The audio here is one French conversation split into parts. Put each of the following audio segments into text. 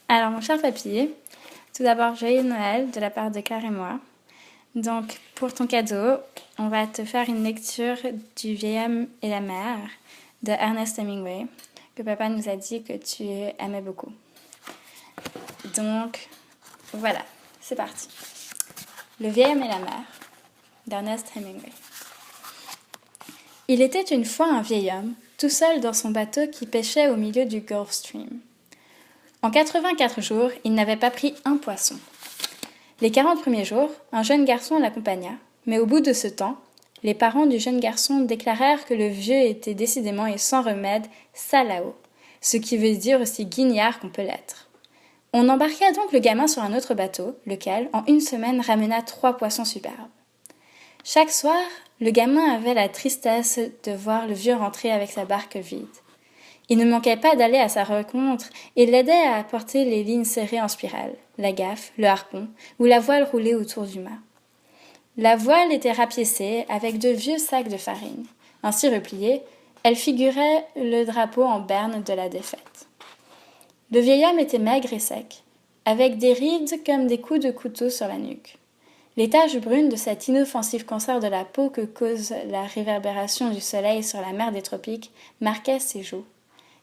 Alors, mon cher papy, tout d'abord, joyeux Noël de la part de Claire et moi. Donc, pour ton cadeau, on va te faire une lecture du Vieil homme et la mer de Ernest Hemingway, que papa nous a dit que tu aimais beaucoup. Donc, voilà, c'est parti. Le Vieil homme et la mer d'Ernest Hemingway. Il était une fois un vieil homme, tout seul dans son bateau qui pêchait au milieu du Gulf Stream. En 84 jours, il n'avait pas pris un poisson. Les 40 premiers jours, un jeune garçon l'accompagna, mais au bout de ce temps, les parents du jeune garçon déclarèrent que le vieux était décidément et sans remède salao, ce qui veut dire aussi guignard qu'on peut l'être. On embarqua donc le gamin sur un autre bateau, lequel, en une semaine, ramena 3 poissons superbes. Chaque soir, le gamin avait la tristesse de voir le vieux rentrer avec sa barque vide. Il ne manquait pas d'aller à sa rencontre et l'aidait à apporter les lignes serrées en spirale, la gaffe, le harpon ou la voile roulée autour du mât. La voile était rapiécée avec de vieux sacs de farine. Ainsi repliée, elle figurait le drapeau en berne de la défaite. Le vieil homme était maigre et sec, avec des rides comme des coups de couteau sur la nuque. Les taches brunes de cet inoffensif cancer de la peau que cause la réverbération du soleil sur la mer des tropiques marquaient ses joues.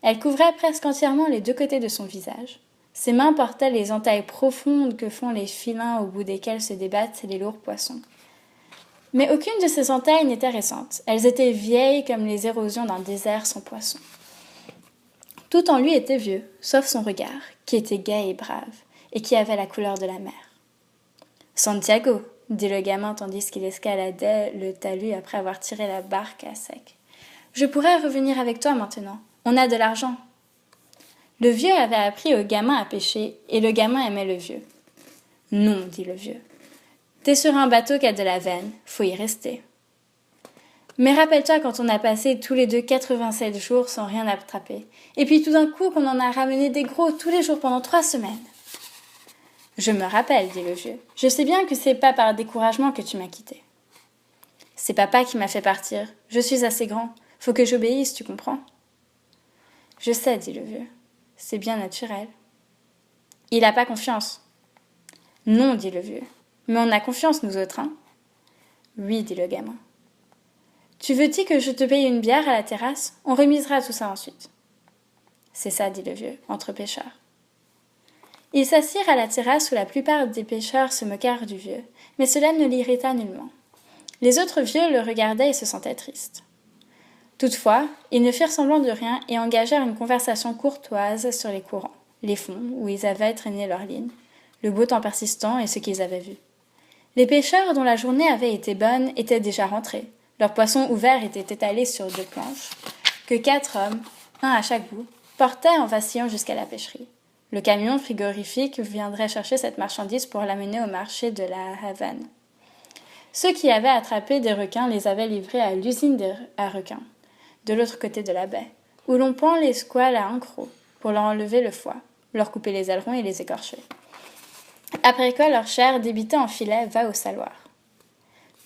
Elle couvrait presque entièrement les deux côtés de son visage. Ses mains portaient les entailles profondes que font les filins au bout desquels se débattent les lourds poissons. Mais aucune de ces entailles n'était récente. Elles étaient vieilles comme les érosions d'un désert sans poissons. Tout en lui était vieux, sauf son regard, qui était gai et brave, et qui avait la couleur de la mer. « Santiago !» dit le gamin tandis qu'il escaladait le talus après avoir tiré la barque à sec. « Je pourrais revenir avec toi maintenant. On a de l'argent. » Le vieux avait appris au gamin à pêcher, et le gamin aimait le vieux. « Non, dit le vieux. T'es sur un bateau qui a de la veine, faut y rester. » Mais rappelle-toi quand on a passé tous les deux 87 jours sans rien attraper, et puis tout d'un coup qu'on en a ramené des gros tous les jours pendant 3 semaines. « Je me rappelle, dit le vieux. Je sais bien que c'est pas par découragement que tu m'as quitté. C'est papa qui m'a fait partir. Je suis assez grand. Faut que j'obéisse, tu comprends? Je sais, dit le vieux. C'est bien naturel. Il a pas confiance. Non, dit le vieux. Mais on a confiance, nous autres, hein? Oui, dit le gamin. Tu veux-tu que je te paye une bière à la terrasse? On remisera tout ça ensuite. C'est ça, dit le vieux, entre pêcheurs. Ils s'assirent à la terrasse où la plupart des pêcheurs se moquèrent du vieux, mais cela ne l'irrita nullement. Les autres vieux le regardaient et se sentaient tristes. Toutefois, ils ne firent semblant de rien et engagèrent une conversation courtoise sur les courants, les fonds où ils avaient traîné leurs lignes, le beau temps persistant et ce qu'ils avaient vu. Les pêcheurs dont la journée avait été bonne étaient déjà rentrés. Leurs poissons ouverts étaient étalés sur 2 planches, que 4 hommes, un à chaque bout, portaient en vacillant jusqu'à la pêcherie. Le camion frigorifique viendrait chercher cette marchandise pour l'amener au marché de la Havane. Ceux qui avaient attrapé des requins les avaient livrés à l'usine à requins, de l'autre côté de la baie, où l'on pend les squales à un croc pour leur enlever le foie, leur couper les ailerons et les écorcher. Après quoi leur chair débitée en filet va au saloir.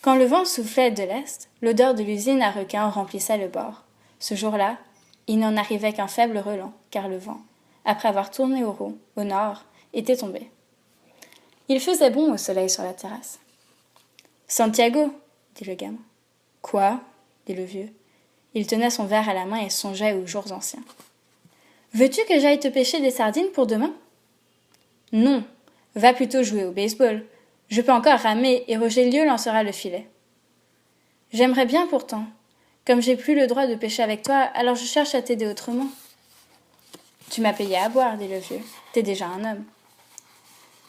Quand le vent soufflait de l'est, l'odeur de l'usine à requins remplissait le bord. Ce jour-là, il n'en arrivait qu'un faible relent, car le vent, après avoir tourné au nord, était tombé. Il faisait bon au soleil sur la terrasse. « Santiago !» dit le gamin. « Quoi ?» dit le vieux. Il tenait son verre à la main et songeait aux jours anciens. « Veux-tu que j'aille te pêcher des sardines pour demain ?»« Non, va plutôt jouer au baseball. Je peux encore ramer et Rogelio lancera le filet. »« J'aimerais bien pourtant. Comme j'ai plus le droit de pêcher avec toi, alors je cherche à t'aider autrement. »« Tu m'as payé à boire, dit le vieux. T'es déjà un homme. »«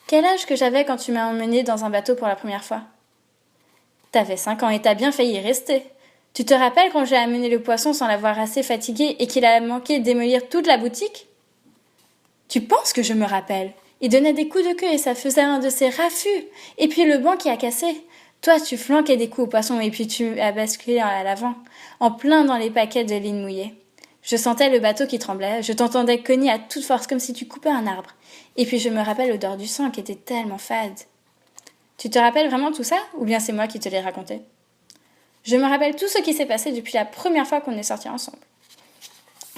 Quel âge que j'avais quand tu m'as emmené dans un bateau pour la première fois ?»« T'avais 5 ans et t'as bien failli y rester. Tu te rappelles quand j'ai amené le poisson sans l'avoir assez fatigué et qu'il a manqué de démolir toute la boutique ?»« Tu penses que je me rappelle ? Il donnait des coups de queue et ça faisait un de ses raffus. Et puis le banc qui a cassé. Toi, tu flanquais des coups au poisson et puis tu as basculé à l'avant, en plein dans les paquets de lignes mouillées. Je sentais le bateau qui tremblait, je t'entendais cogner à toute force comme si tu coupais un arbre. Et puis je me rappelle l'odeur du sang qui était tellement fade. Tu te rappelles vraiment tout ça, ou bien c'est moi qui te l'ai raconté ? Je me rappelle tout ce qui s'est passé depuis la première fois qu'on est sortis ensemble.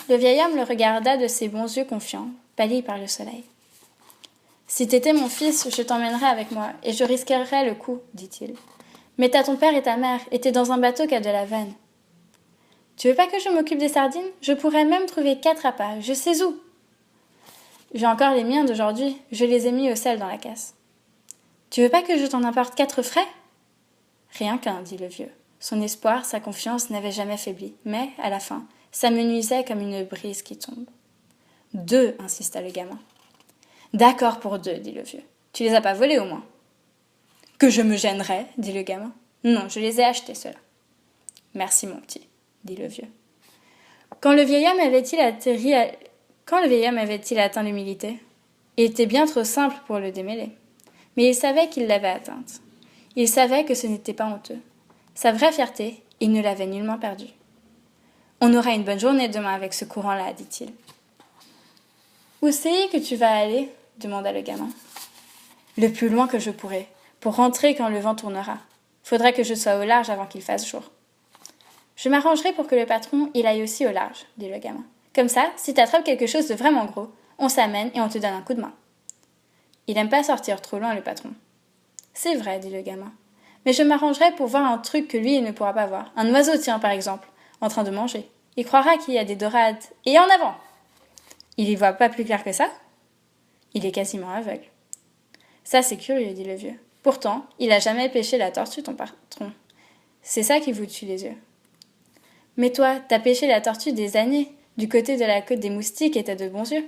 Le vieil homme le regarda de ses bons yeux confiants, pâlis par le soleil. Si t'étais mon fils, je t'emmènerais avec moi, et je risquerais le coup, dit-il. Mais t'as ton père et ta mère, et t'es dans un bateau qui a de la veine. Tu veux pas que je m'occupe des sardines? Je pourrais même trouver 4 appâts, je sais où. J'ai encore les miens d'aujourd'hui, je les ai mis au sel dans la caisse. Tu veux pas que je t'en apporte 4 frais? Rien qu'un, dit le vieux. Son espoir, sa confiance n'avaient jamais faibli, mais, à la fin, ça me nuisait comme une brise qui tombe. 2, insista le gamin. D'accord pour 2, dit le vieux. Tu les as pas volés au moins? Que je me gênerais, dit le gamin. Non, je les ai achetés, ceux-là. Merci, mon petit, dit le vieux. Quand le vieil homme avait-il atteint l'humilité? Il était bien trop simple pour le démêler. Mais il savait qu'il l'avait atteinte. Il savait que ce n'était pas honteux. Sa vraie fierté, il ne l'avait nullement perdue. On aura une bonne journée demain avec ce courant-là, dit-il. Où c'est que tu vas aller? Demanda le gamin. Le plus loin que je pourrai, pour rentrer quand le vent tournera. Faudrait que je sois au large avant qu'il fasse jour. Je m'arrangerai pour que le patron il aille aussi au large, dit le gamin. Comme ça, si t'attrapes quelque chose de vraiment gros, on s'amène et on te donne un coup de main. Il n'aime pas sortir trop loin, le patron. C'est vrai, dit le gamin. Mais je m'arrangerai pour voir un truc que lui il ne pourra pas voir. Un oiseau, tiens, par exemple, en train de manger. Il croira qu'il y a des dorades. Et en avant! Il y voit pas plus clair que ça? Il est quasiment aveugle. Ça, c'est curieux, dit le vieux. Pourtant, il a jamais pêché la tortue, ton patron. C'est ça qui vous tue les yeux. Mais toi, t'as pêché la tortue des années, du côté de la côte des moustiques et t'as de bons yeux.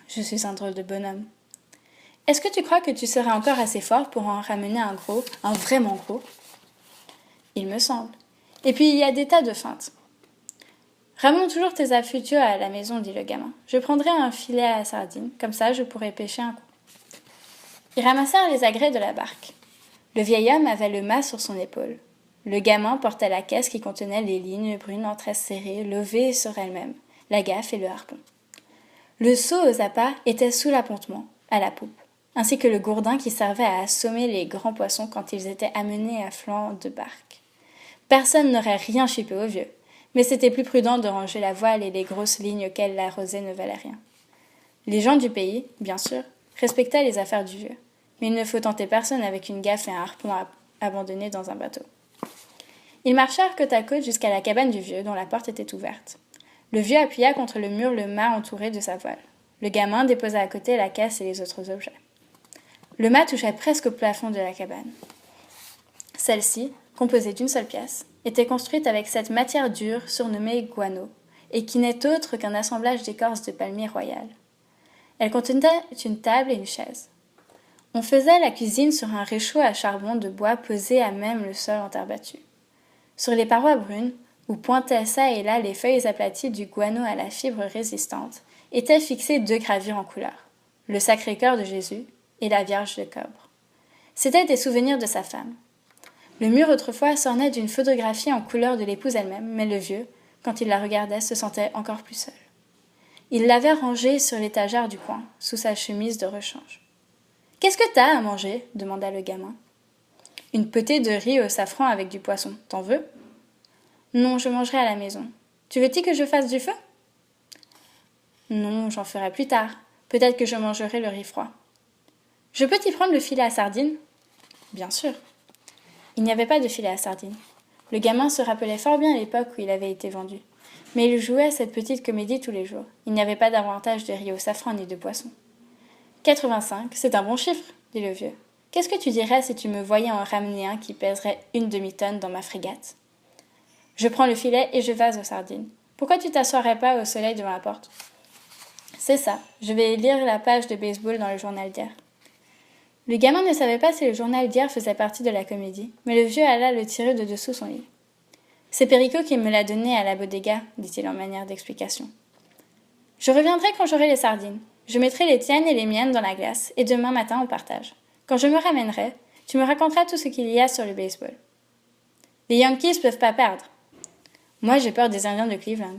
Je suis un drôle de bonhomme. Est-ce que tu crois que tu seras encore assez fort pour en ramener un vraiment gros? Il me semble. Et puis il y a des tas de feintes. Ramène toujours tes affûtueux à la maison, dit le gamin. Je prendrai un filet à sardines, comme ça je pourrai pêcher un coup. Ils ramassèrent les agrès de la barque. Le vieil homme avait le mât sur son épaule. Le gamin portait la caisse qui contenait les lignes brunes en tresse serrées, levées sur elles-mêmes, la gaffe et le harpon. Le seau aux appâts était sous l'appontement, à la poupe, ainsi que le gourdin qui servait à assommer les grands poissons quand ils étaient amenés à flanc de barque. Personne n'aurait rien chipé au vieux, mais c'était plus prudent de ranger la voile et les grosses lignes auxquelles la rosée ne valait rien. Les gens du pays, bien sûr, respectaient les affaires du vieux, mais il ne faut tenter personne avec une gaffe et un harpon abandonné dans un bateau. Ils marchèrent côte à côte jusqu'à la cabane du vieux, dont la porte était ouverte. Le vieux appuya contre le mur le mât entouré de sa voile. Le gamin déposa à côté la caisse et les autres objets. Le mât touchait presque au plafond de la cabane. Celle-ci, composée d'une seule pièce, était construite avec cette matière dure surnommée guano, et qui n'est autre qu'un assemblage d'écorce de palmier royal. Elle contenait une table et une chaise. On faisait la cuisine sur un réchaud à charbon de bois posé à même le sol en terre battue. Sur les parois brunes, où pointaient çà et là les feuilles aplaties du guano à la fibre résistante, étaient fixées 2 gravures en couleur, le Sacré-Cœur de Jésus et la Vierge de Cobre. C'étaient des souvenirs de sa femme. Le mur autrefois s'ornait d'une photographie en couleur de l'épouse elle-même, mais le vieux, quand il la regardait, se sentait encore plus seul. Il l'avait rangée sur l'étagère du coin, sous sa chemise de rechange. « Qu'est-ce que t'as à manger ?» demanda le gamin. « Une potée de riz au safran avec du poisson. T'en veux ?»« Non, je mangerai à la maison. Tu veux-tu que je fasse du feu ?»« Non, j'en ferai plus tard. Peut-être que je mangerai le riz froid. »« Je peux t'y prendre le filet à sardines ?»« Bien sûr. » Il n'y avait pas de filet à sardines. Le gamin se rappelait fort bien l'époque où il avait été vendu. Mais il jouait cette petite comédie tous les jours. Il n'y avait pas davantage de riz au safran ni de poisson. 85, c'est un bon chiffre, dit le vieux. Qu'est-ce que tu dirais si tu me voyais en ramener un qui pèserait 1 demi-tonne dans ma frégate? Je prends le filet et je vas aux sardines. Pourquoi tu t'assoirais pas au soleil devant la porte? C'est ça, je vais lire la page de baseball dans le journal d'hier. Le gamin ne savait pas si le journal d'hier faisait partie de la comédie, mais le vieux alla le tirer de dessous son lit. C'est Perico qui me l'a donné à la bodega, dit-il en manière d'explication. Je reviendrai quand j'aurai les sardines. Je mettrai les tiennes et les miennes dans la glace, et demain matin on partage. Quand je me ramènerai, tu me raconteras tout ce qu'il y a sur le baseball. Les Yankees peuvent pas perdre. Moi j'ai peur des Indiens de Cleveland.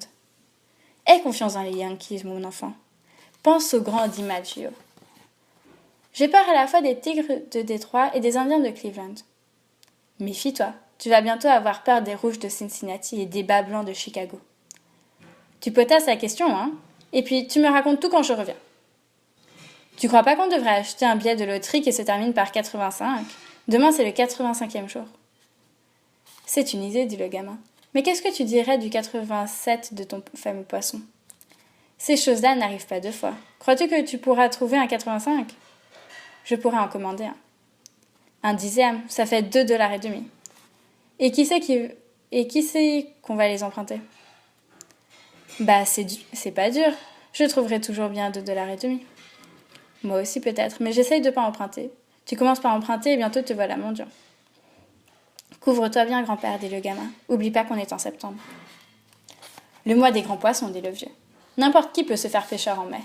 Aie confiance dans les Yankees, mon enfant. Pense au grand DiMaggio. J'ai peur à la fois des Tigres de Détroit et des Indiens de Cleveland. Méfie-toi, tu vas bientôt avoir peur des Rouges de Cincinnati et des Bas Blancs de Chicago. Tu potasses la question, hein? Et puis tu me racontes tout quand je reviens. Tu crois pas qu'on devrait acheter un billet de loterie qui se termine par 85 ? Demain, c'est le 85e jour. C'est une idée, dit le gamin. Mais qu'est-ce que tu dirais du 87 de ton fameux poisson ? Ces choses-là n'arrivent pas 2 fois. Crois-tu que tu pourras trouver un 85 ? Je pourrais en commander un. Un 10e, ça fait 2,5 $. Et qui sait qu'on va les emprunter ? Bah, c'est pas dur. Je trouverai toujours bien 2,5 $. Moi aussi peut-être, mais j'essaye de pas emprunter. Tu commences par emprunter et bientôt te voilà mendiant. Couvre-toi bien, grand-père, dit le gamin. Oublie pas qu'on est en septembre. Le mois des grands poissons, dit le vieux. N'importe qui peut se faire pêcheur en mai.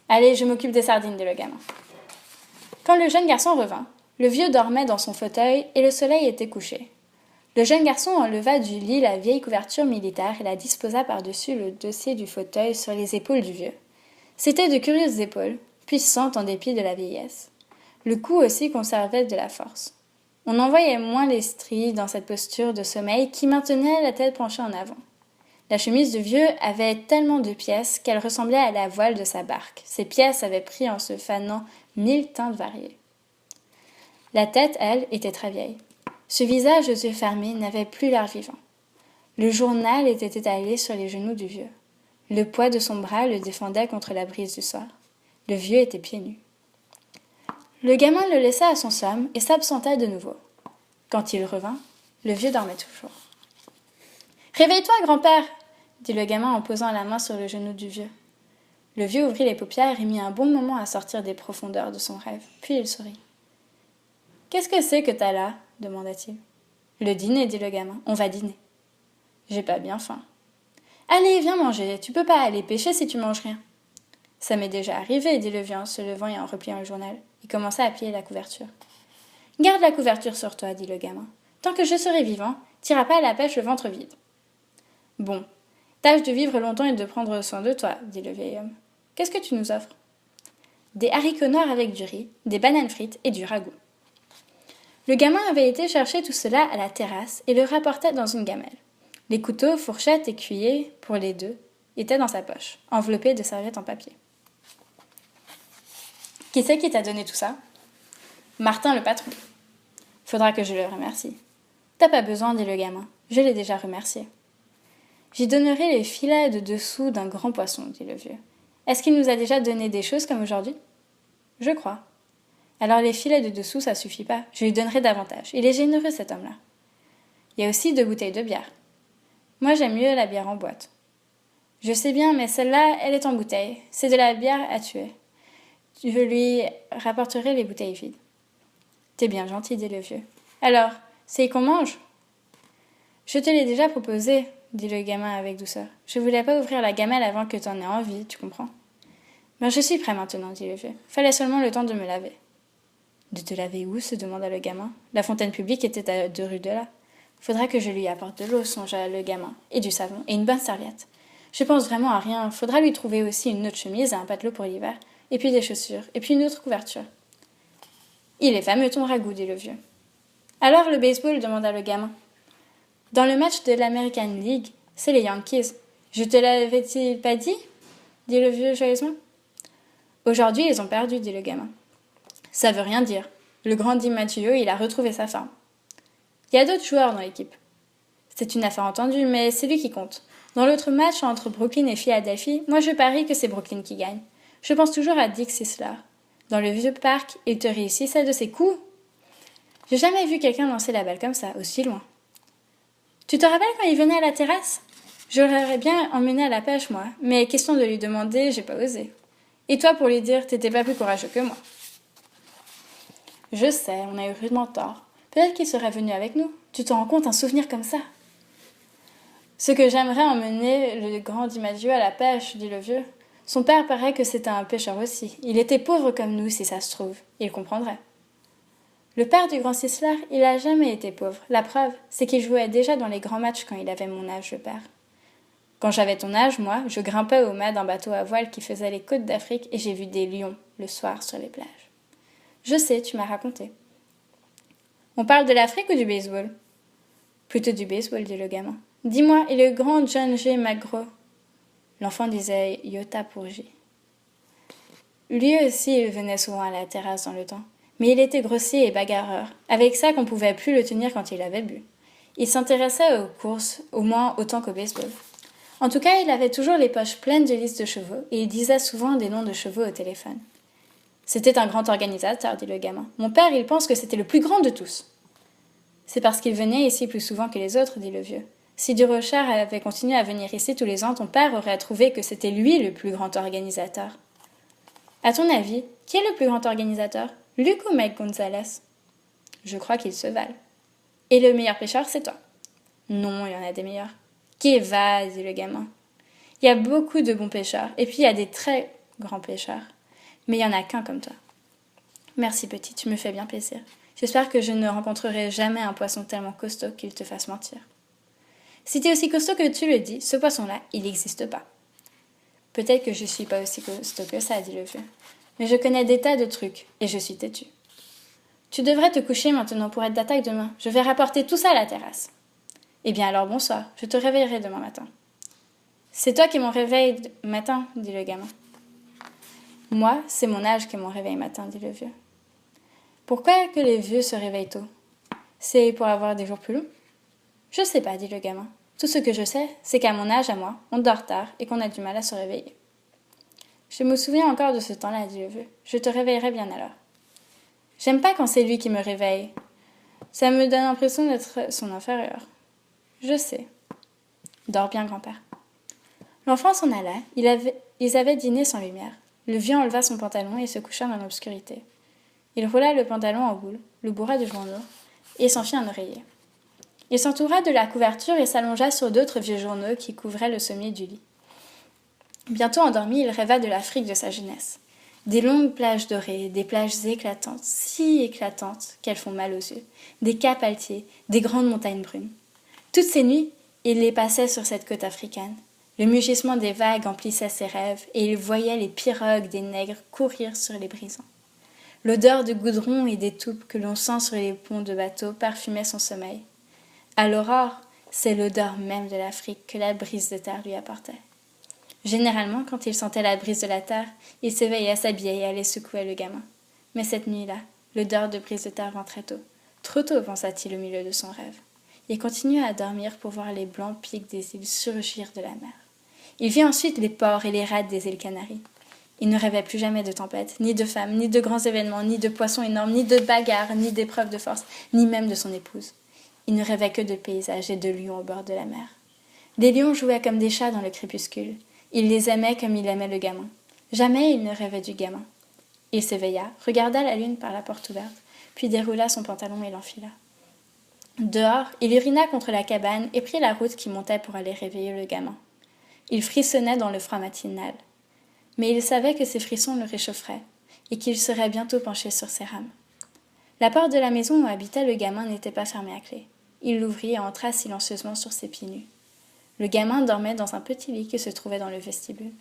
Allez, je m'occupe des sardines, dit le gamin. Quand le jeune garçon revint, le vieux dormait dans son fauteuil et le soleil était couché. Le jeune garçon enleva du lit la vieille couverture militaire et la disposa par-dessus le dossier du fauteuil sur les épaules du vieux. C'étaient de curieuses épaules, puissantes en dépit de la vieillesse. Le cou aussi conservait de la force. On en voyait moins les stries dans cette posture de sommeil qui maintenait la tête penchée en avant. La chemise du vieux avait tellement de pièces qu'elle ressemblait à la voile de sa barque. Ces pièces avaient pris en se fanant 1000 teintes variées. La tête, elle, était très vieille. Ce visage aux yeux fermés n'avait plus l'air vivant. Le journal était étalé sur les genoux du vieux. Le poids de son bras le défendait contre la brise du soir. Le vieux était pieds nus. Le gamin le laissa à son somme et s'absenta de nouveau. Quand il revint, le vieux dormait toujours. « Réveille-toi, grand-père !» dit le gamin en posant la main sur le genou du vieux. Le vieux ouvrit les paupières et mit un bon moment à sortir des profondeurs de son rêve. Puis il sourit. « Qu'est-ce que c'est que t'as là ?» demanda-t-il. « Le dîner, dit le gamin. On va dîner. »« J'ai pas bien faim. »« Allez, viens manger. Tu peux pas aller pêcher si tu manges rien. »« Ça m'est déjà arrivé, dit le vieux en se levant et en repliant le journal. Il commença à plier la couverture. « Garde la couverture sur toi, dit le gamin. Tant que je serai vivant, t'iras pas à la pêche le ventre vide. »« Bon, tâche de vivre longtemps et de prendre soin de toi, dit le vieil homme. Qu'est-ce que tu nous offres ? » Des haricots noirs avec du riz, des bananes frites et du ragoût. Le gamin avait été chercher tout cela à la terrasse et le rapportait dans une gamelle. Les couteaux, fourchettes et cuillers, pour les deux, étaient dans sa poche, enveloppés de serviettes en papier. « Qui c'est qui t'a donné tout ça ? » ?»« Martin, le patron. »« Faudra que je le remercie. »« T'as pas besoin, dit le gamin. Je l'ai déjà remercié. »« J'y donnerai les filets de dessous d'un grand poisson, dit le vieux. Est-ce qu'il nous a déjà donné des choses comme aujourd'hui ? » ?»« Je crois. »« Alors les filets de dessous, ça suffit pas. Je lui donnerai davantage. Il est généreux, cet homme-là. » Il y a aussi 2 bouteilles de bière. Moi, j'aime mieux la bière en boîte. Je sais bien, mais celle-là, elle est en bouteille. C'est de la bière à tuer. Je lui rapporterai les bouteilles vides. T'es bien gentil, dit le vieux. Alors, c'est qu'on mange ? Je te l'ai déjà proposé, dit le gamin avec douceur. Je voulais pas ouvrir la gamelle avant que t'en aies envie, tu comprends ? Ben, je suis prêt maintenant, dit le vieux. Fallait seulement le temps de me laver. De te laver où ? Se demanda le gamin. La fontaine publique était à 2 rues de là. Faudra que je lui apporte de l'eau, songea le gamin, et du savon, et une bonne serviette. Je pense vraiment à rien. Faudra lui trouver aussi une autre chemise et un patelot pour l'hiver, et puis des chaussures, et puis une autre couverture. Il est fameux ton ragoût, dit le vieux. Alors le baseball, demanda le gamin. Dans le match de l'American League, c'est les Yankees. Je te l'avais-il pas dit ? Dit le vieux joyeusement. Aujourd'hui, ils ont perdu, dit le gamin. Ça veut rien dire. Le grand DiMaggio, il a retrouvé sa forme. Il y a d'autres joueurs dans l'équipe. C'est une affaire entendue, mais c'est lui qui compte. Dans l'autre match entre Brooklyn et Philadelphie, moi je parie que c'est Brooklyn qui gagne. Je pense toujours à Dick Sisler. Dans le vieux parc, il te réussissait de ses coups. J'ai jamais vu quelqu'un lancer la balle comme ça, aussi loin. Tu te rappelles quand il venait à la terrasse ? Je l'aurais bien emmené à la pêche, moi, mais question de lui demander, j'ai pas osé. Et toi, pour lui dire, t'étais pas plus courageux que moi. Je sais, on a eu rudement tort. Peut-être qu'il serait venu avec nous. Tu te rends compte, un souvenir comme ça ? Ce que j'aimerais emmener le grand DiMaggio à la pêche, dit le vieux. Son père paraît que c'était un pêcheur aussi. Il était pauvre comme nous, si ça se trouve. Il comprendrait. Le père du grand Sisler, il a jamais été pauvre. La preuve, c'est qu'il jouait déjà dans les grands matchs quand il avait mon âge, le père. Quand j'avais ton âge, moi, je grimpais au mât d'un bateau à voile qui faisait les côtes d'Afrique et j'ai vu des lions le soir sur les plages. Je sais, tu m'as raconté. On parle de l'Afrique ou du baseball ? Plutôt du baseball, dit le gamin. Dis-moi, et le grand John G. McGraw ? L'enfant disait Iota pour J. Lui aussi, il venait souvent à la terrasse dans le temps. Mais il était grossier et bagarreur, avec ça qu'on pouvait plus le tenir quand il avait bu. Il s'intéressait aux courses, au moins autant qu'au baseball. En tout cas, il avait toujours les poches pleines de listes de chevaux, et il disait souvent des noms de chevaux au téléphone. C'était un grand organisateur, dit le gamin. Mon père, il pense que c'était le plus grand de tous. C'est parce qu'il venait ici plus souvent que les autres, dit le vieux. Si Durocher avait continué à venir ici tous les ans, ton père aurait trouvé que c'était lui le plus grand organisateur. À ton avis, qui est le plus grand organisateur, Luc ou Mike Gonzalez? Je crois qu'ils se valent. Et le meilleur pêcheur, c'est toi. Non, il y en a des meilleurs. Qui va, dit le gamin. Il y a beaucoup de bons pêcheurs, et puis il y a des très grands pêcheurs. Mais il n'y en a qu'un comme toi. Merci petit, tu me fais bien plaisir. J'espère que je ne rencontrerai jamais un poisson tellement costaud qu'il te fasse mentir. Si t'es aussi costaud que tu le dis, ce poisson-là, il n'existe pas. Peut-être que je suis pas aussi costaud que ça, dit le vieux. Mais je connais des tas de trucs, et je suis têtu. Tu devrais te coucher maintenant pour être d'attaque demain. Je vais rapporter tout ça à la terrasse. Eh bien alors bonsoir, je te réveillerai demain matin. C'est toi qui es mon réveil matin, dit le gamin. Moi, c'est mon âge qui est mon réveil matin, dit le vieux. Pourquoi que les vieux se réveillent tôt? C'est pour avoir des jours plus longs? Je sais pas, dit le gamin. Tout ce que je sais, c'est qu'à mon âge, à moi, on dort tard et qu'on a du mal à se réveiller. Je me souviens encore de ce temps-là, dit le vieux. Je te réveillerai bien alors. J'aime pas quand c'est lui qui me réveille. Ça me donne l'impression d'être son inférieur. Je sais. Dors bien, grand-père. L'enfant s'en alla. Ils avaient dîné sans lumière. Le vieux enleva son pantalon et se coucha dans l'obscurité. Il roula le pantalon en boule, le bourra de journaux, et s'en fit un oreiller. Il s'entoura de la couverture et s'allongea sur d'autres vieux journaux qui couvraient le sommier du lit. Bientôt endormi, il rêva de l'Afrique de sa jeunesse. Des longues plages dorées, des plages éclatantes, si éclatantes qu'elles font mal aux yeux, des caps altiers, des grandes montagnes brunes. Toutes ces nuits, il les passait sur cette côte africaine. Le mugissement des vagues emplissait ses rêves, et il voyait les pirogues des nègres courir sur les brisants. L'odeur de goudron et d'étoupe que l'on sent sur les ponts de bateaux parfumait son sommeil. À l'aurore, c'est l'odeur même de l'Afrique que la brise de terre lui apportait. Généralement, quand il sentait la brise de la terre, il s'éveillait, s'habillait et allait secouer le gamin. Mais cette nuit-là, l'odeur de brise de terre vint très tôt. Trop tôt, pensa-t-il au milieu de son rêve. Il continua à dormir pour voir les blancs pics des îles surgir de la mer. Il vit ensuite les ports et les rades des îles Canaries. Il ne rêvait plus jamais de tempêtes, ni de femmes, ni de grands événements, ni de poissons énormes, ni de bagarres, ni d'épreuves de force, ni même de son épouse. Il ne rêvait que de paysages et de lions au bord de la mer. Des lions jouaient comme des chats dans le crépuscule. Il les aimait comme il aimait le gamin. Jamais il ne rêvait du gamin. Il s'éveilla, regarda la lune par la porte ouverte, puis déroula son pantalon et l'enfila. Dehors, il urina contre la cabane et prit la route qui montait pour aller réveiller le gamin. Il frissonnait dans le froid matinal. Mais il savait que ces frissons le réchaufferaient et qu'il serait bientôt penché sur ses rames. La porte de la maison où habitait le gamin n'était pas fermée à clé. Il l'ouvrit et entra silencieusement sur ses pieds nus. Le gamin dormait dans un petit lit qui se trouvait dans le vestibule.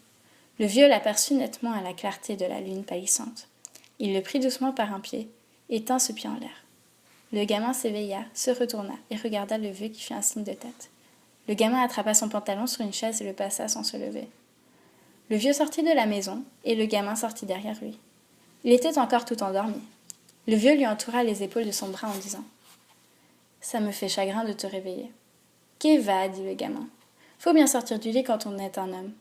Le vieux l'aperçut nettement à la clarté de la lune pâlissante. Il le prit doucement par un pied et tint ce pied en l'air. Le gamin s'éveilla, se retourna et regarda le vieux qui fit un signe de tête. Le gamin attrapa son pantalon sur une chaise et le passa sans se lever. Le vieux sortit de la maison et le gamin sortit derrière lui. Il était encore tout endormi. Le vieux lui entoura les épaules de son bras en disant « Ça me fait chagrin de te réveiller. »« Qu'est va » dit le gamin. « Faut bien sortir du lit quand on est un homme. »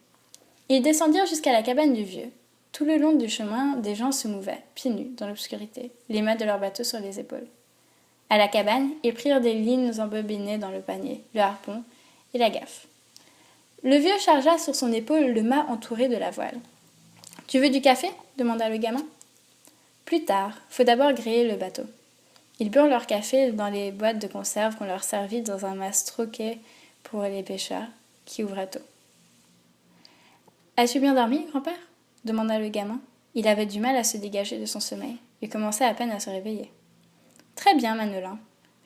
Ils descendirent jusqu'à la cabane du vieux. Tout le long du chemin, des gens se mouvaient, pieds nus, dans l'obscurité, les mains de leur bateau sur les épaules. À la cabane, ils prirent des lignes embobinées dans le panier, le harpon et la gaffe. Le vieux chargea sur son épaule le mât entouré de la voile. « Tu veux du café » demanda le gamin. « Plus tard, faut d'abord griller le bateau. » Ils burent leur café dans les boîtes de conserve qu'on leur servit dans un mas troquet pour les pêcheurs, qui ouvraient tôt. « As-tu bien dormi, grand-père » demanda le gamin. Il avait du mal à se dégager de son sommeil. Il commençait à peine à se réveiller. « Très bien, Manolin, »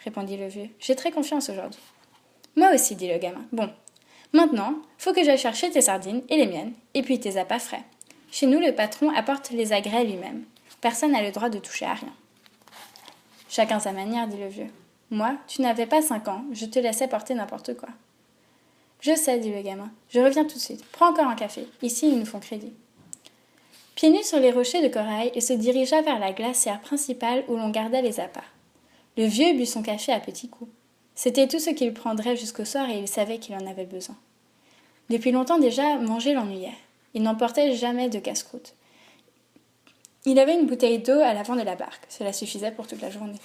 répondit le vieux. « J'ai très confiance aujourd'hui. »« Moi aussi, » dit le gamin. « Bon, maintenant, faut que j'aille chercher tes sardines et les miennes, et puis tes appâts frais. Chez nous, le patron apporte les agrès lui-même. Personne n'a le droit de toucher à rien. »« Chacun sa manière, » dit le vieux. « Moi, tu n'avais pas 5 ans, je te laissais porter n'importe quoi. »« Je sais, » dit le gamin. « Je reviens tout de suite. Prends encore un café. Ici, ils nous font crédit. » Pieds nus sur les rochers de corail, il se dirigea vers la glacière principale où l'on gardait les appâts. Le vieux but son café à petits coups. C'était tout ce qu'il prendrait jusqu'au soir et il savait qu'il en avait besoin. Depuis longtemps déjà, manger l'ennuyait. Il n'emportait jamais de casse-croûte. Il avait une bouteille d'eau à l'avant de la barque. Cela suffisait pour toute la journée.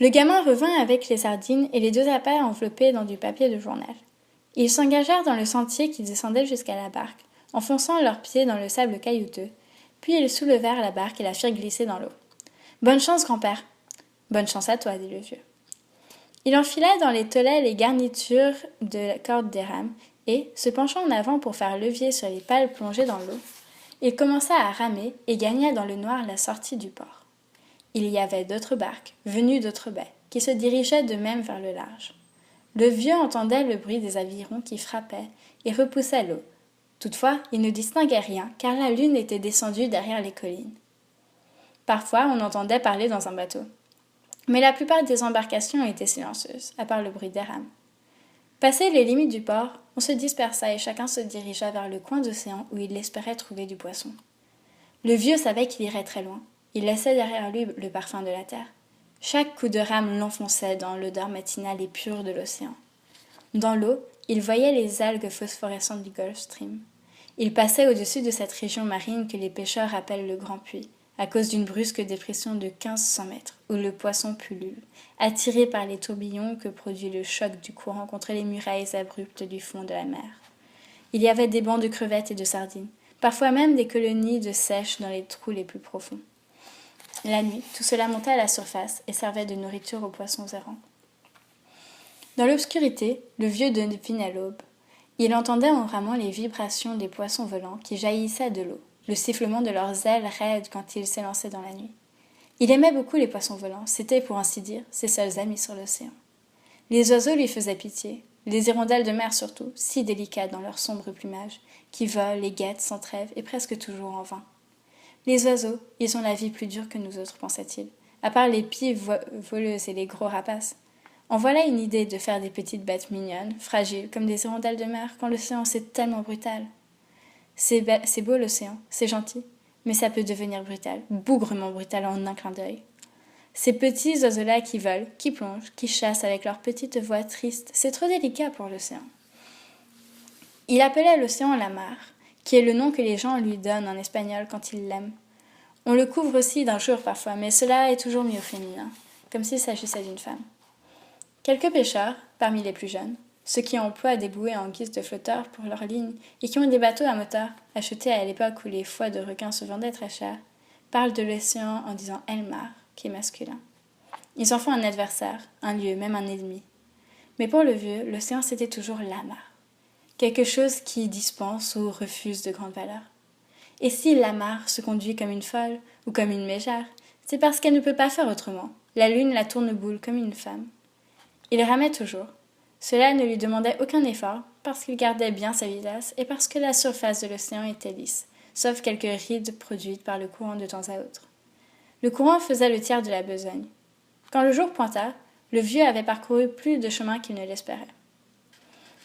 Le gamin revint avec les sardines et les 2 appâts enveloppés dans du papier de journal. Ils s'engagèrent dans le sentier qui descendait jusqu'à la barque, enfonçant leurs pieds dans le sable caillouteux, puis ils soulevèrent la barque et la firent glisser dans l'eau. « Bonne chance, grand-père !»« Bonne chance à toi, dit le vieux. » Il enfila dans les tolets les garnitures de la corde des rames et, se penchant en avant pour faire levier sur les pales plongées dans l'eau, il commença à ramer et gagna dans le noir la sortie du port. Il y avait d'autres barques, venues d'autres baies, qui se dirigeaient de même vers le large. Le vieux entendait le bruit des avirons qui frappaient et repoussaient l'eau. Toutefois, il ne distinguait rien, car la lune était descendue derrière les collines. Parfois, on entendait parler dans un bateau. Mais la plupart des embarcations étaient silencieuses, à part le bruit des rames. Passées les limites du port, on se dispersa et chacun se dirigea vers le coin d'océan où il espérait trouver du poisson. Le vieux savait qu'il irait très loin. Il laissait derrière lui le parfum de la terre. Chaque coup de rame l'enfonçait dans l'odeur matinale et pure de l'océan. Dans l'eau, il voyait les algues phosphorescentes du Gulf Stream. Il passait au-dessus de cette région marine que les pêcheurs appellent le Grand Puits, à cause d'une brusque dépression de 1500 mètres, où le poisson pullule, attiré par les tourbillons que produit le choc du courant contre les murailles abruptes du fond de la mer. Il y avait des bancs de crevettes et de sardines, parfois même des colonies de seiches dans les trous les plus profonds. La nuit, tout cela montait à la surface et servait de nourriture aux poissons errants. Dans l'obscurité, le vieux devinait l'aube. Il entendait en ramant les vibrations des poissons volants qui jaillissaient de l'eau, le sifflement de leurs ailes raides quand ils s'élançaient dans la nuit. Il aimait beaucoup les poissons volants, c'étaient, pour ainsi dire, ses seuls amis sur l'océan. Les oiseaux lui faisaient pitié, les hirondelles de mer surtout, si délicates dans leur sombre plumage, qui volent et guettent sans trêve et presque toujours en vain. Les oiseaux, ils ont la vie plus dure que nous autres, pensait-il, à part les pies voleuses et les gros rapaces. En voilà une idée de faire des petites bêtes mignonnes, fragiles, comme des hirondelles de mer, quand l'océan c'est tellement brutal. C'est beau l'océan, c'est gentil, mais ça peut devenir brutal, bougrement brutal en un clin d'œil. Ces petits oiseaux-là qui volent, qui plongent, qui chassent avec leur petite voix triste, c'est trop délicat pour l'océan. Il appelait l'océan la mar, qui est le nom que les gens lui donnent en espagnol quand ils l'aiment. On le couvre aussi d'un jour parfois, mais cela est toujours mieux au féminin, comme s'il s'agissait d'une femme. Quelques pêcheurs, parmi les plus jeunes, ceux qui emploient des bouées en guise de flotteurs pour leurs lignes et qui ont des bateaux à moteur, achetés à l'époque où les foies de requins se vendaient très cher, parlent de l'océan en disant El Mar, qui est masculin. Ils en font un adversaire, un lieu, même un ennemi. Mais pour le vieux, l'océan c'était toujours la mar, quelque chose qui dispense ou refuse de grande valeur. Et si la mar se conduit comme une folle ou comme une mégère, c'est parce qu'elle ne peut pas faire autrement. La lune la tourne boule comme une femme. Il ramait toujours. Cela ne lui demandait aucun effort, parce qu'il gardait bien sa vitesse et parce que la surface de l'océan était lisse, sauf quelques rides produites par le courant de temps à autre. Le courant faisait le tiers de la besogne. Quand le jour pointa, le vieux avait parcouru plus de chemin qu'il ne l'espérait.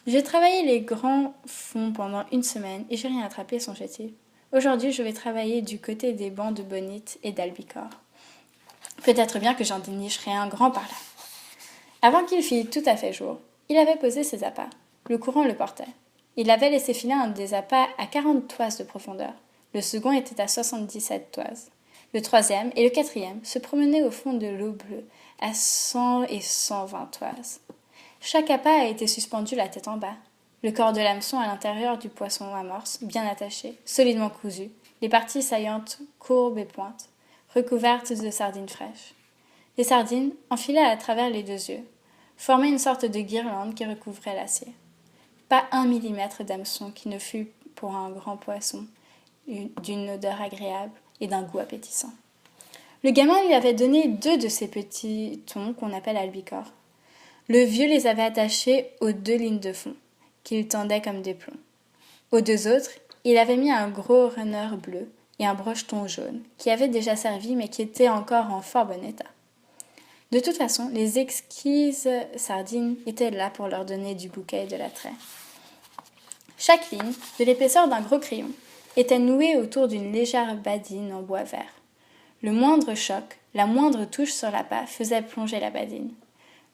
J'ai travaillé les grands fonds pendant 1 semaine et j'ai rien attrapé, songeait-il. Aujourd'hui, je vais travailler du côté des bancs de bonite et d'albicore. Peut-être bien que j'en dénicherai un grand par là. Avant qu'il fît tout à fait jour, il avait posé ses appâts. Le courant le portait. Il avait laissé filer un des appâts à 40 toises de profondeur. Le second était à 77 toises. Le troisième et le quatrième se promenaient au fond de l'eau bleue, à 100 et 120 toises. Chaque appât a été suspendu la tête en bas. Le corps de l'hameçon à l'intérieur du poisson amorce, bien attaché, solidement cousu, les parties saillantes courbes et pointes, recouvertes de sardines fraîches. Les sardines, enfilées à travers les 2 yeux, formaient une sorte de guirlande qui recouvrait l'acier. Pas 1 millimètre d'hameçon qui ne fût, pour un grand poisson, d'une odeur agréable et d'un goût appétissant. Le gamin lui avait donné 2 de ces petits thons qu'on appelle albicores. Le vieux les avait attachés aux 2 lignes de fond, qu'il tendait comme des plombs. Aux 2 autres, il avait mis un gros runner bleu et un brocheton jaune, qui avait déjà servi mais qui était encore en fort bon état. De toute façon, les exquises sardines étaient là pour leur donner du bouquet et de l'attrait. Chaque ligne, de l'épaisseur d'un gros crayon, était nouée autour d'une légère badine en bois vert. Le moindre choc, la moindre touche sur l'appât faisait plonger la badine.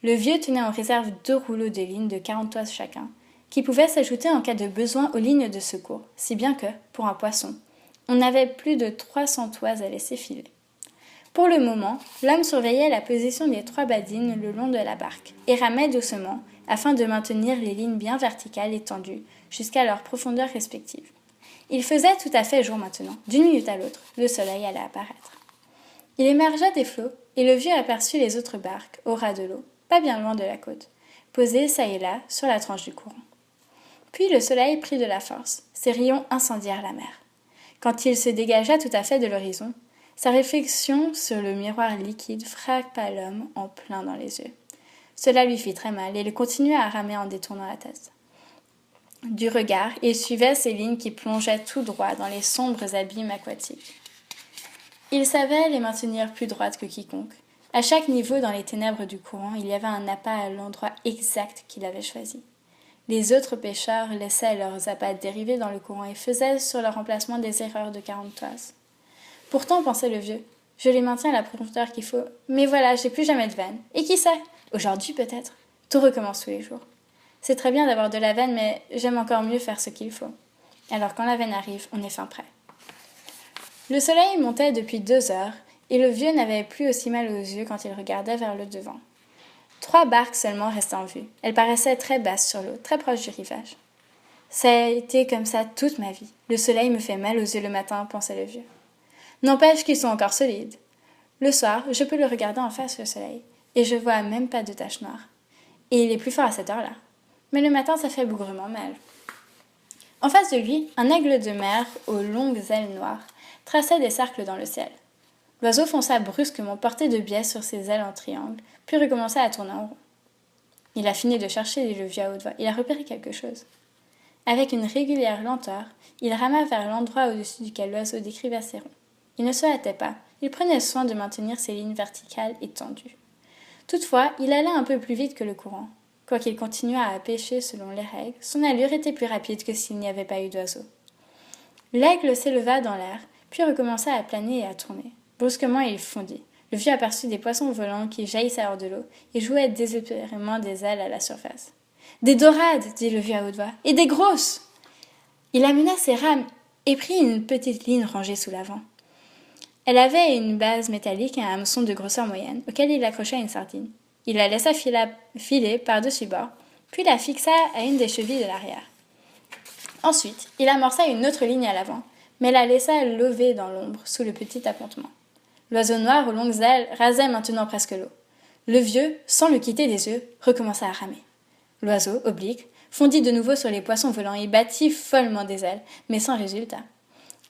Le vieux tenait en réserve 2 rouleaux de lignes de 40 toises chacun, qui pouvaient s'ajouter en cas de besoin aux lignes de secours, si bien que, pour un poisson, on avait plus de 300 toises à laisser filer. Pour le moment, l'homme surveillait la position des 3 badines le long de la barque et ramait doucement afin de maintenir les lignes bien verticales et tendues jusqu'à leur profondeur respective. Il faisait tout à fait jour maintenant. D'une minute à l'autre, le soleil allait apparaître. Il émergea des flots et le vieux aperçut les autres barques au ras de l'eau, pas bien loin de la côte, posées çà et là sur la tranche du courant. Puis le soleil prit de la force, ses rayons incendièrent la mer. Quand il se dégagea tout à fait de l'horizon, sa réflexion sur le miroir liquide frappa l'homme en plein dans les yeux. Cela lui fit très mal et il continua à ramer en détournant la tête. Du regard, il suivait ces lignes qui plongeaient tout droit dans les sombres abîmes aquatiques. Il savait les maintenir plus droites que quiconque. À chaque niveau dans les ténèbres du courant, il y avait un appât à l'endroit exact qu'il avait choisi. Les autres pêcheurs laissaient leurs appâts dériver dans le courant et faisaient sur leur emplacement des erreurs de 40 toises. Pourtant, pensait le vieux, je les maintiens à la profondeur qu'il faut, mais voilà, j'ai plus jamais de vanne. Et qui sait, aujourd'hui peut-être, tout recommence tous les jours. C'est très bien d'avoir de la veine, mais j'aime encore mieux faire ce qu'il faut. Alors quand la veine arrive, on est fin prêt. Le soleil montait depuis 2 heures, et le vieux n'avait plus aussi mal aux yeux quand il regardait vers le devant. 3 barques seulement restaient en vue. Elles paraissaient très basses sur l'eau, très proches du rivage. Ça a été comme ça toute ma vie. Le soleil me fait mal aux yeux le matin, pensait le vieux. N'empêche qu'ils sont encore solides. Le soir, je peux le regarder en face le soleil, et je vois même pas de taches noires. Et il est plus fort à cette heure-là. Mais le matin, ça fait bougrement mal. En face de lui, un aigle de mer aux longues ailes noires traçait des cercles dans le ciel. L'oiseau fonça brusquement, porté de biais sur ses ailes en triangle, puis recommença à tourner en rond. Il a fini de chercher, dit le vieux à haute voix. Il a repéré quelque chose. Avec une régulière lenteur, il rama vers l'endroit au-dessus duquel l'oiseau décrivait ses ronds. Il ne se hâtait pas, il prenait soin de maintenir ses lignes verticales et tendues. Toutefois, il allait un peu plus vite que le courant. Quoiqu'il continuât à pêcher selon les règles, son allure était plus rapide que s'il n'y avait pas eu d'oiseau. L'aigle s'éleva dans l'air, puis recommença à planer et à tourner. Brusquement, il fondit. Le vieux aperçut des poissons volants qui jaillissaient hors de l'eau et jouaient désespérément des ailes à la surface. « Des dorades !» dit le vieux à haute voix. « Et des grosses !» Il amena ses rames et prit une petite ligne rangée sous l'avant. Elle avait une base métallique et un hameçon de grosseur moyenne, auquel il accrocha une sardine. Il la laissa filer par-dessus bord, puis la fixa à une des chevilles de l'arrière. Ensuite, il amorça une autre ligne à l'avant, mais la laissa lever dans l'ombre sous le petit appontement. L'oiseau noir aux longues ailes rasait maintenant presque l'eau. Le vieux, sans le quitter des yeux, recommença à ramer. L'oiseau, oblique, fondit de nouveau sur les poissons volants et battit follement des ailes, mais sans résultat.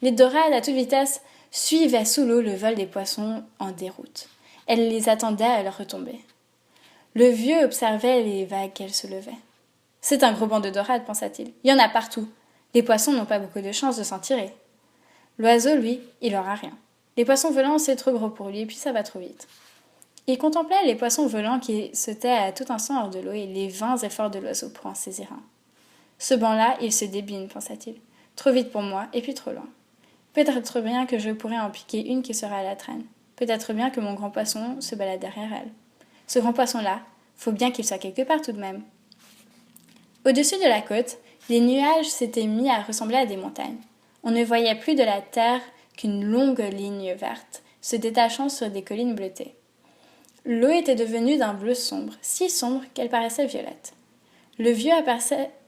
Les dorades, à toute vitesse, suivaient sous l'eau le vol des poissons en déroute. Elles les attendaient à leur retombée. Le vieux observait les vagues qu'elles soulevaient. « C'est un gros banc de dorades, pensa-t-il. Il y en a partout. Les poissons n'ont pas beaucoup de chance de s'en tirer. L'oiseau, lui, il n'aura rien. Les poissons volants, c'est trop gros pour lui, et puis ça va trop vite. » Il contemplait les poissons volants qui sautaient à tout instant hors de l'eau et les vains efforts de l'oiseau pour en saisir un. « Ce banc-là, il se débine, pensa-t-il. Trop vite pour moi, et puis trop loin. Peut-être bien que je pourrais en piquer une qui sera à la traîne. Peut-être bien que mon grand poisson se balade derrière elle. Ce grand poisson-là, faut bien qu'il soit quelque part tout de même. » Au-dessus de la côte, les nuages s'étaient mis à ressembler à des montagnes. On ne voyait plus de la terre qu'une longue ligne verte, se détachant sur des collines bleutées. L'eau était devenue d'un bleu sombre, si sombre qu'elle paraissait violette. Le vieux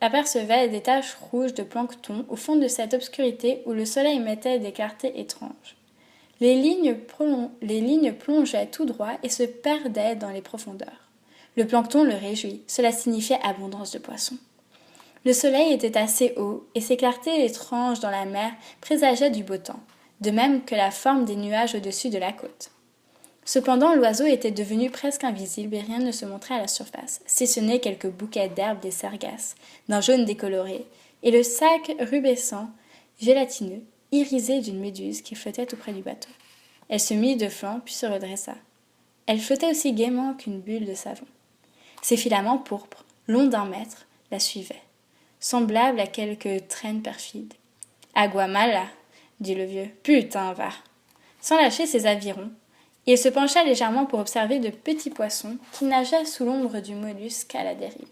apercevait des taches rouges de plancton au fond de cette obscurité où le soleil mettait des clartés étranges. Les lignes plongeaient tout droit et se perdaient dans les profondeurs. Le plancton le réjouit, cela signifiait abondance de poissons. Le soleil était assez haut et ses clartés étranges dans la mer présageaient du beau temps, de même que la forme des nuages au-dessus de la côte. Cependant, l'oiseau était devenu presque invisible et rien ne se montrait à la surface, si ce n'est quelques bouquets d'herbes des sargasses, d'un jaune décoloré, et le sac rubescent, gélatineux, irisé d'une méduse qui flottait tout près du bateau. Elle se mit de flanc, puis se redressa. Elle flottait aussi gaiement qu'une bulle de savon. Ses filaments pourpres, longs d'1 mètre, la suivaient, semblables à quelques traînes perfides. Aguamala, dit le vieux. Putain, va. Sans lâcher ses avirons, il se pencha légèrement pour observer de petits poissons qui nageaient sous l'ombre du mollusque à la dérive.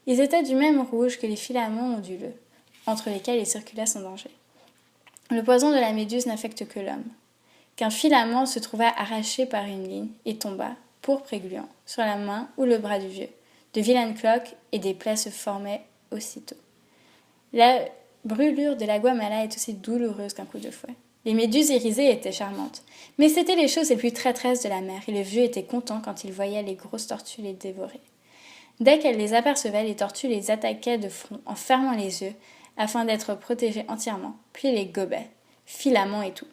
Ils étaient du même rouge que les filaments onduleux, entre lesquels il circulait sans danger. Le poison de la méduse n'affecte que l'homme. Qu'un filament se trouva arraché par une ligne et tomba, pourpre et gluant, sur la main ou le bras du vieux. De vilaines cloques et des plaies se formaient aussitôt. La brûlure de la guamala est aussi douloureuse qu'un coup de fouet. Les méduses irisées étaient charmantes, mais c'étaient les choses les plus traîtresses de la mer, et le vieux était content quand il voyait les grosses tortues les dévorer. Dès qu'elles les apercevaient, les tortues les attaquaient de front en fermant les yeux, afin d'être protégées entièrement, puis les gobaient, filaments et tout.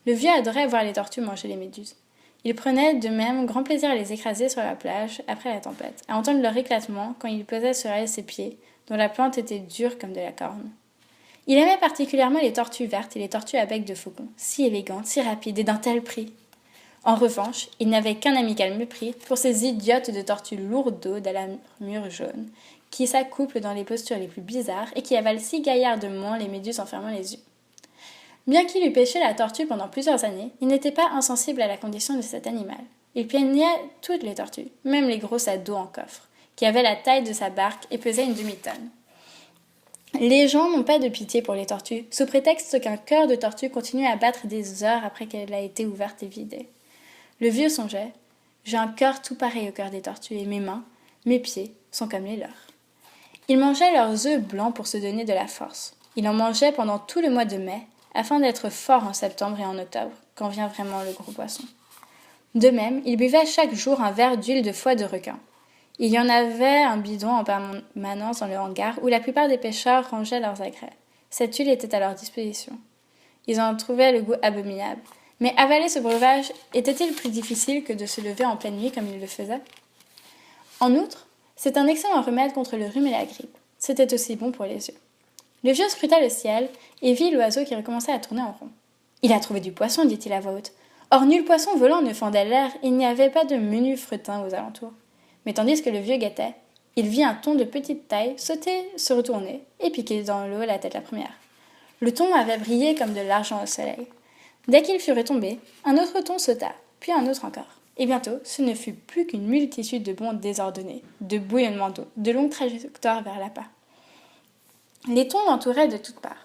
Le vieux adorait voir les tortues manger les méduses. Il prenait de même grand plaisir à les écraser sur la plage après la tempête, à entendre leur éclatement quand il posait sur elles ses pieds, dont la plante était dure comme de la corne. Il aimait particulièrement les tortues vertes et les tortues à bec de faucon, si élégantes, si rapides et d'un tel prix. En revanche, il n'avait qu'un amical mépris pour ces idiotes de tortues lourdeaux à l'armure jaune, qui s'accouplent dans les postures les plus bizarres et qui avalent si gaillardement les méduses en fermant les yeux. Bien qu'il eût pêché la tortue pendant plusieurs années, il n'était pas insensible à la condition de cet animal. Il plaignait toutes les tortues, même les grosses à dos en coffre, qui avaient la taille de sa barque et pesaient une demi-tonne. Les gens n'ont pas de pitié pour les tortues, sous prétexte qu'un cœur de tortue continue à battre des heures après qu'elle a été ouverte et vidée. Le vieux songeait « J'ai un cœur tout pareil au cœur des tortues, et mes mains, mes pieds, sont comme les leurs. » Ils mangeaient leurs œufs blancs pour se donner de la force. Il en mangeait pendant tout le mois de mai, afin d'être fort en septembre et en octobre, quand vient vraiment le gros poisson. De même, il buvait chaque jour un verre d'huile de foie de requin. Il y en avait un bidon en permanence dans le hangar où la plupart des pêcheurs rangeaient leurs agrès. Cette huile était à leur disposition. Ils en trouvaient le goût abominable. Mais avaler ce breuvage était-il plus difficile que de se lever en pleine nuit comme il le faisait ? En outre, c'est un excellent remède contre le rhume et la grippe. C'était aussi bon pour les yeux. Le vieux scruta le ciel et vit l'oiseau qui recommençait à tourner en rond. « Il a trouvé du poisson, dit-il à voix haute. Or, nul poisson volant ne fendait l'air et il n'y avait pas de menu fretin aux alentours. Mais tandis que le vieux guettait, il vit un thon de petite taille sauter, se retourner et piquer dans l'eau la tête la première. Le thon avait brillé comme de l'argent au soleil. Dès qu'il fut retombé, un autre thon sauta, puis un autre encore. Et bientôt, ce ne fut plus qu'une multitude de bonds désordonnés, de bouillonnements d'eau, de longues trajectoires vers l'appât. Les thons l'entouraient de toutes parts.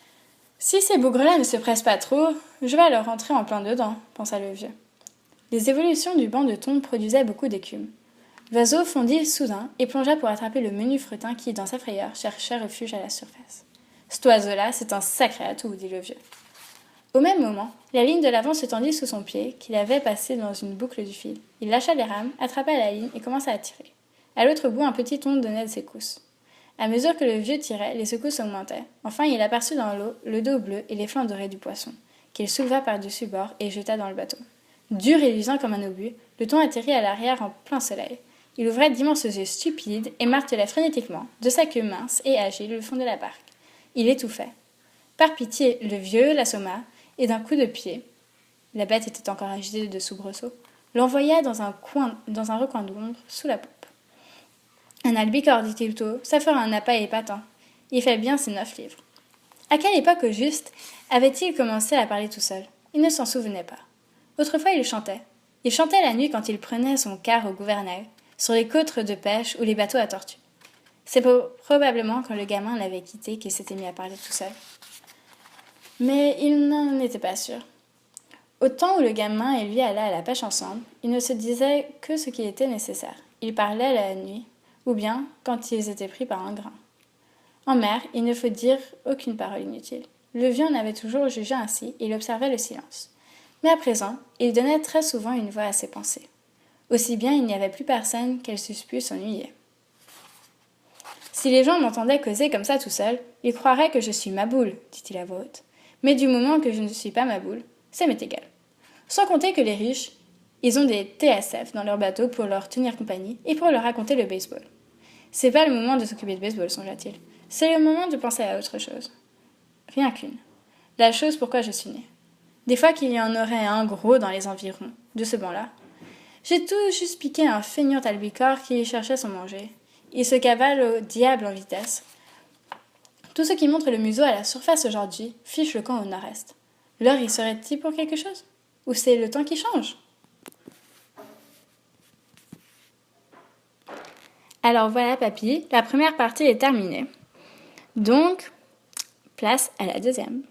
« Si ces bougres-là ne se pressent pas trop, je vais leur rentrer en plein dedans, » pensa le vieux. Les évolutions du banc de thon produisaient beaucoup d'écume. L'oiseau fondit soudain et plongea pour attraper le menu fretin qui, dans sa frayeur, cherchait refuge à la surface. « Cet oiseau-là, c'est un sacré atout, » dit le vieux. Au même moment, la ligne de l'avant se tendit sous son pied, qu'il avait passé dans une boucle du fil. Il lâcha les rames, attrapa la ligne et commença à tirer. À l'autre bout, un petit thon donnait des secousses. À mesure que le vieux tirait, les secousses augmentaient. Enfin, il aperçut dans l'eau le dos bleu et les flancs dorés du poisson, qu'il souleva par-dessus bord et jeta dans le bateau. Dur et luisant comme un obus, le thon atterrit à l'arrière en plein soleil. Il ouvrait d'immenses yeux stupides et martelait frénétiquement, de sa queue mince et agile, le fond de la barque. Il étouffait. Par pitié, le vieux l'assomma et d'un coup de pied, la bête était encore agitée de soubresauts, l'envoya dans un recoin d'ombre sous la poupe. Un albicore, dit-il tout haut, ça fera un appât épatant. Il fait bien ses 9 livres. À quelle époque au juste avait-il commencé à parler tout seul ? Il ne s'en souvenait pas. Autrefois, il chantait. Il chantait la nuit quand il prenait son quart au gouvernail, sur les côtes de pêche ou les bateaux à tortues. C'est probablement quand le gamin l'avait quitté qu'il s'était mis à parler tout seul. Mais il n'en était pas sûr. Au temps où le gamin et lui allaient à la pêche ensemble, ils ne se disaient que ce qui était nécessaire. Ils parlaient la nuit, ou bien quand ils étaient pris par un grain. En mer, il ne faut dire aucune parole inutile. Le vieux en avait toujours jugé ainsi et il observait le silence. Mais à présent, il donnait très souvent une voix à ses pensées. Aussi bien il n'y avait plus personne qu'elles eussent pu s'ennuyer. Si les gens m'entendaient causer comme ça tout seul, ils croiraient que je suis ma boule, dit-il à voix haute. Mais du moment que je ne suis pas ma boule, ça m'est égal. Sans compter que les riches, ils ont des TSF dans leur bateau pour leur tenir compagnie et pour leur raconter le baseball. C'est pas le moment de s'occuper de baseball, songea-t-il. C'est le moment de penser à autre chose. Rien qu'une. La chose pourquoi je suis né. Des fois qu'il y en aurait un gros dans les environs de ce banc-là. J'ai tout juste piqué un feignant albicore qui cherchait son manger. Il se cavale au diable en vitesse Tout ce qui montre le museau à la surface aujourd'hui fiche le camp au nord-est. L'heure y serait-il pour quelque chose? Ou c'est le temps qui change? Alors voilà, papy, la première partie est terminée. Donc, place à la deuxième.